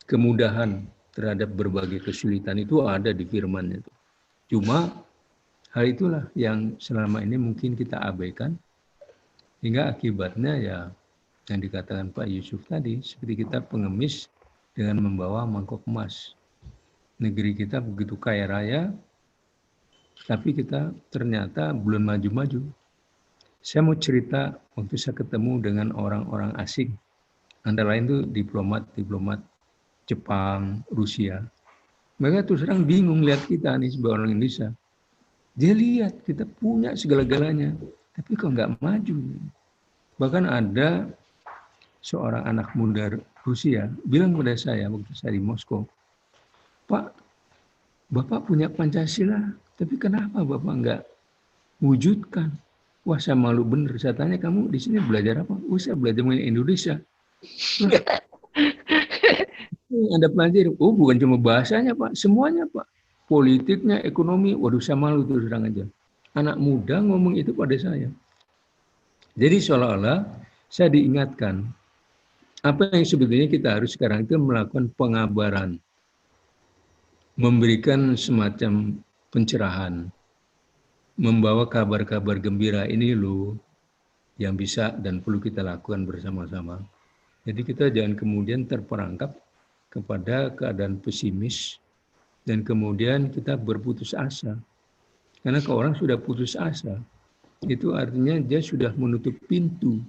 [SPEAKER 3] kemudahan terhadap berbagai kesulitan itu ada di firman-Nya. Cuma hal itulah yang selama ini mungkin kita abaikan, hingga akibatnya ya yang dikatakan Pak Yusuf tadi, seperti kita pengemis dengan membawa mangkok emas. Negeri kita begitu kaya raya, tapi kita ternyata belum maju-maju. Saya mau cerita waktu saya ketemu dengan orang-orang asing, antara lain itu diplomat Jepang, Rusia. Mereka terus terang bingung lihat kita nih sebagai orang Indonesia. Dia lihat kita punya segala-galanya, tapi kok nggak maju. Bahkan ada seorang anak muda Rusia bilang kepada saya waktu saya di Moskow, Pak, Bapak punya Pancasila, tapi kenapa Bapak nggak wujudkan? Wah, saya malu bener. Saya tanya, kamu di sini belajar apa? Oh, saya belajar mengenai Indonesia. Anda pelajari? Oh, bukan cuma bahasanya, Pak. Semuanya, Pak. Politiknya, ekonomi. Waduh, saya malu terus terang aja. Anak muda ngomong itu pada saya. Jadi seolah-olah saya diingatkan. Apa yang sebetulnya kita harus sekarang itu melakukan pengabaran. Memberikan semacam pencerahan. Membawa kabar-kabar gembira ini loh yang bisa dan perlu kita lakukan bersama-sama. Jadi kita jangan kemudian terperangkap kepada keadaan pesimis dan kemudian kita berputus asa. Karena kalau orang sudah putus asa, itu artinya dia sudah menutup pintu.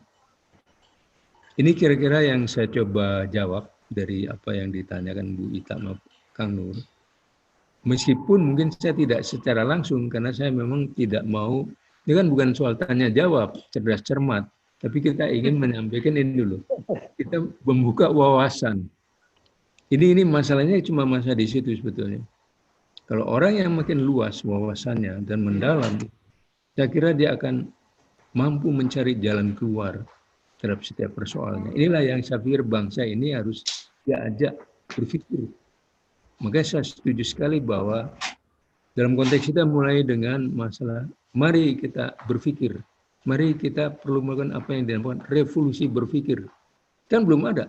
[SPEAKER 3] Ini kira-kira yang saya coba jawab dari apa yang ditanyakan Bu Ita maupun Kang Nur. Meskipun mungkin saya tidak secara langsung, karena saya memang tidak mau, ini kan bukan soal tanya jawab, cerdas cermat, tapi kita ingin menyampaikan ini dulu. Kita membuka wawasan. Ini masalahnya cuma masa di situ sebetulnya. Kalau orang yang makin luas wawasannya dan mendalam, saya kira dia akan mampu mencari jalan keluar terhadap setiap persoalannya. Inilah yang saya pikir bangsa ini harus diajak berpikir. Makanya saya setuju sekali bahwa dalam konteks kita mulai dengan masalah, mari kita berpikir, mari kita perlu melakukan apa yang dinamakan revolusi berpikir. Kan belum ada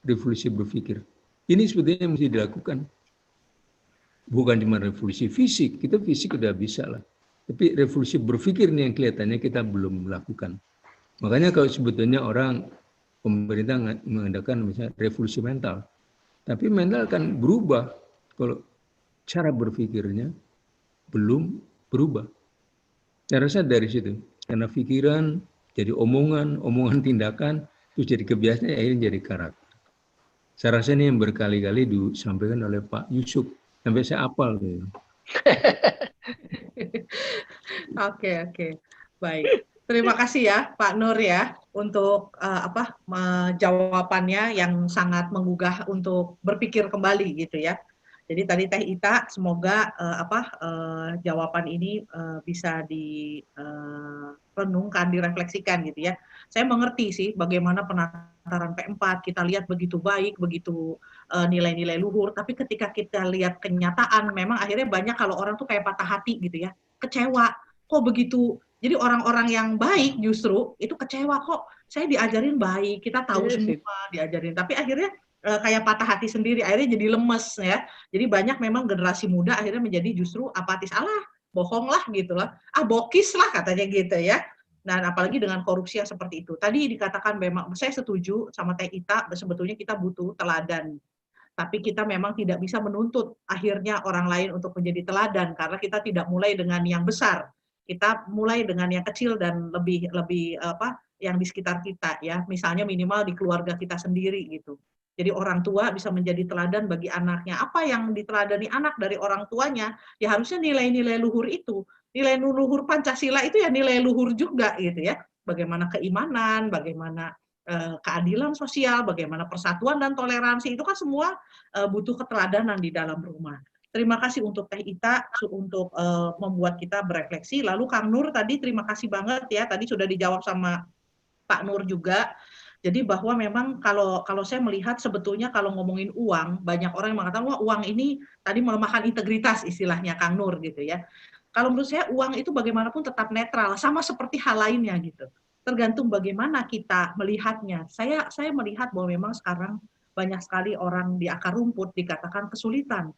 [SPEAKER 3] revolusi berpikir. Ini sebetulnya yang mesti dilakukan. Bukan cuma revolusi fisik, kita fisik udah bisa lah. Tapi revolusi berpikir nih yang kelihatannya kita belum melakukan. Makanya kalau sebetulnya orang, pemerintah mengadakan misalnya revolusi mental, tapi mental akan berubah kalau cara berpikirnya belum berubah. Saya rasa dari situ, karena pikiran jadi omongan, omongan tindakan, terus jadi kebiasaan, akhirnya jadi karakter. Saya rasa ini yang berkali-kali disampaikan oleh Pak Yusuf, sampai saya hafal.
[SPEAKER 2] Oke, baik. Terima kasih ya Pak Nur ya untuk jawabannya yang sangat menggugah untuk berpikir kembali gitu ya. Jadi tadi Teh Ita, semoga jawaban ini bisa direnungkan, direfleksikan gitu ya. Saya mengerti sih bagaimana penataran P4 kita lihat begitu baik, begitu nilai-nilai luhur, tapi ketika kita lihat kenyataan, memang akhirnya banyak kalau orang tuh kayak patah hati gitu ya, kecewa. Kok begitu? Jadi orang-orang yang baik justru itu kecewa, kok saya diajarin baik, kita tahu semua diajarin, tapi akhirnya kayak patah hati sendiri, akhirnya jadi lemes ya. Jadi banyak memang generasi muda akhirnya menjadi justru apatis, alah bohong lah gitu lah, bokis lah katanya gitu ya. Dan apalagi dengan korupsi yang seperti itu. Tadi dikatakan memang, saya setuju sama Teh Ita, sebetulnya kita butuh teladan. Tapi kita memang tidak bisa menuntut akhirnya orang lain untuk menjadi teladan, karena kita tidak mulai dengan yang besar. Kita mulai dengan yang kecil dan lebih yang di sekitar kita ya. Misalnya minimal di keluarga kita sendiri gitu. Jadi orang tua bisa menjadi teladan bagi anaknya. Apa yang diteladani anak dari orang tuanya? Ya harusnya nilai-nilai luhur itu. Nilai luhur Pancasila itu ya nilai luhur juga gitu ya. Bagaimana keimanan, bagaimana keadilan sosial, bagaimana persatuan dan toleransi, itu kan semua butuh keteladanan di dalam rumah. Terima kasih untuk Teh Ita untuk membuat kita berefleksi. Lalu Kang Nur tadi terima kasih banget ya, tadi sudah dijawab sama Pak Nur juga. Jadi bahwa memang kalau saya melihat sebetulnya kalau ngomongin uang, banyak orang yang mengatakan wah uang ini tadi melemahkan integritas istilahnya Kang Nur gitu ya. Kalau menurut saya uang itu bagaimanapun tetap netral, sama seperti hal lainnya gitu. Tergantung bagaimana kita melihatnya. Saya melihat bahwa memang sekarang banyak sekali orang di akar rumput dikatakan kesulitan.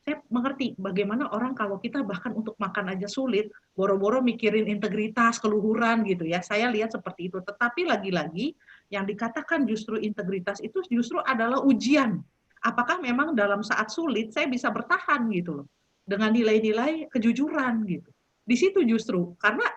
[SPEAKER 2] Saya mengerti bagaimana orang kalau kita bahkan untuk makan aja sulit, boro-boro mikirin integritas, keluhuran gitu ya. Saya lihat seperti itu. Tetapi lagi-lagi yang dikatakan justru integritas itu justru adalah ujian. Apakah memang dalam saat sulit saya bisa bertahan gitu loh. Dengan nilai-nilai kejujuran gitu. Di situ justru karena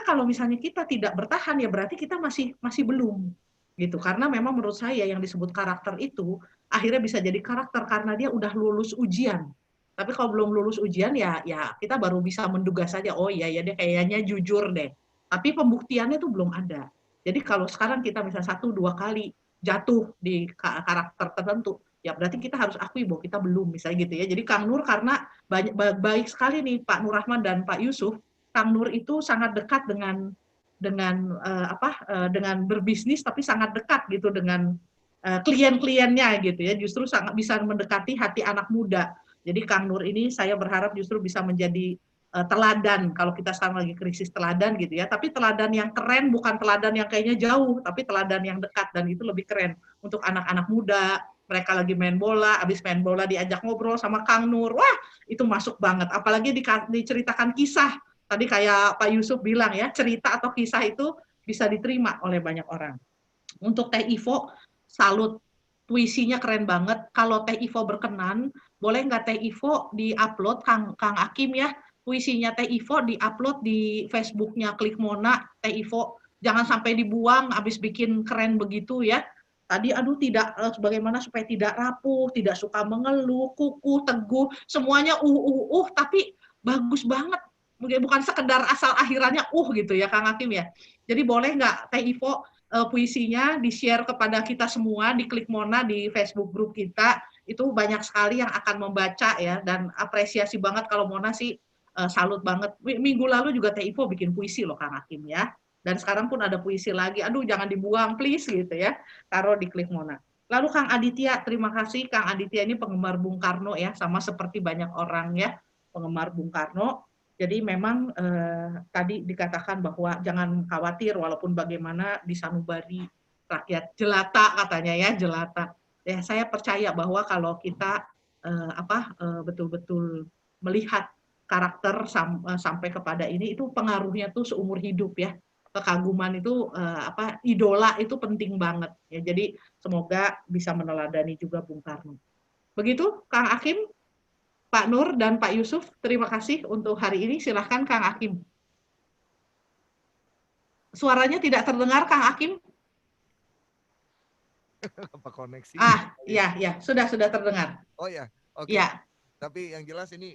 [SPEAKER 2] kalau misalnya kita tidak bertahan ya berarti kita masih belum gitu. Karena memang menurut saya yang disebut karakter itu akhirnya bisa jadi karakter karena dia udah lulus ujian. Tapi kalau belum lulus ujian ya kita baru bisa menduga saja, oh iya ya dia kayaknya jujur deh. Tapi pembuktiannya itu belum ada. Jadi kalau sekarang kita misalnya 1-2 kali jatuh di karakter tertentu, ya berarti kita harus akui bahwa kita belum, misalnya gitu ya. Jadi Kang Nur karena baik sekali nih Pak Nur Rahman dan Pak Yusuf, Kang Nur itu sangat dekat dengan berbisnis, tapi sangat dekat gitu dengan klien-kliennya gitu ya. Justru sangat bisa mendekati hati anak muda. Jadi Kang Nur ini saya berharap justru bisa menjadi teladan, kalau kita sekarang lagi krisis teladan gitu ya, tapi teladan yang keren, bukan teladan yang kayaknya jauh, tapi teladan yang dekat, dan itu lebih keren untuk anak-anak muda. Mereka lagi main bola, habis main bola diajak ngobrol sama Kang Nur, wah itu masuk banget, apalagi diceritakan kisah, tadi kayak Pak Yusuf bilang ya, cerita atau kisah itu bisa diterima oleh banyak orang. Untuk Teh Ivo, salut, puisinya keren banget. Kalau Teh Ivo berkenan, boleh nggak Teh Ivo di-upload, Kang Akim ya, puisinya Teh Ivo di-upload di Facebooknya Klik Mona, Teh Ivo. Jangan sampai dibuang, habis bikin keren begitu ya. Tadi aduh tidak bagaimana supaya tidak rapuh, tidak suka mengeluh, kukuh, teguh, semuanya tapi bagus banget. Bukan sekedar asal akhirannya gitu ya Kang Hakim ya. Jadi boleh nggak Teh Ivo puisinya di-share kepada kita semua di Klik Mona di Facebook grup kita, itu banyak sekali yang akan membaca ya, dan apresiasi banget kalau Mona sih salut banget. Minggu lalu juga Teh Ivo bikin puisi loh Kang Hakim ya. Dan sekarang pun ada puisi lagi, aduh jangan dibuang please gitu ya, taruh di Klik Mona. Lalu Kang Aditya, terima kasih Kang Aditya ini penggemar Bung Karno ya, sama seperti banyak orang ya, penggemar Bung Karno. Jadi memang tadi dikatakan bahwa jangan khawatir walaupun bagaimana di sanubari rakyat jelata katanya ya, jelata. Ya saya percaya bahwa kalau kita betul-betul melihat karakter sampai kepada ini, itu pengaruhnya tuh seumur hidup ya. Kekaguman itu idola itu penting banget ya. Jadi semoga bisa meneladani juga Bung Karno. Begitu Kang Hakim, Pak Nur dan Pak Yusuf, terima kasih untuk hari ini. Silahkan Kang Hakim. Suaranya tidak terdengar Kang Hakim.
[SPEAKER 1] Apa koneksi?
[SPEAKER 2] Iya, sudah terdengar.
[SPEAKER 1] Oh ya, oke.
[SPEAKER 2] Ya.
[SPEAKER 1] Tapi yang jelas ini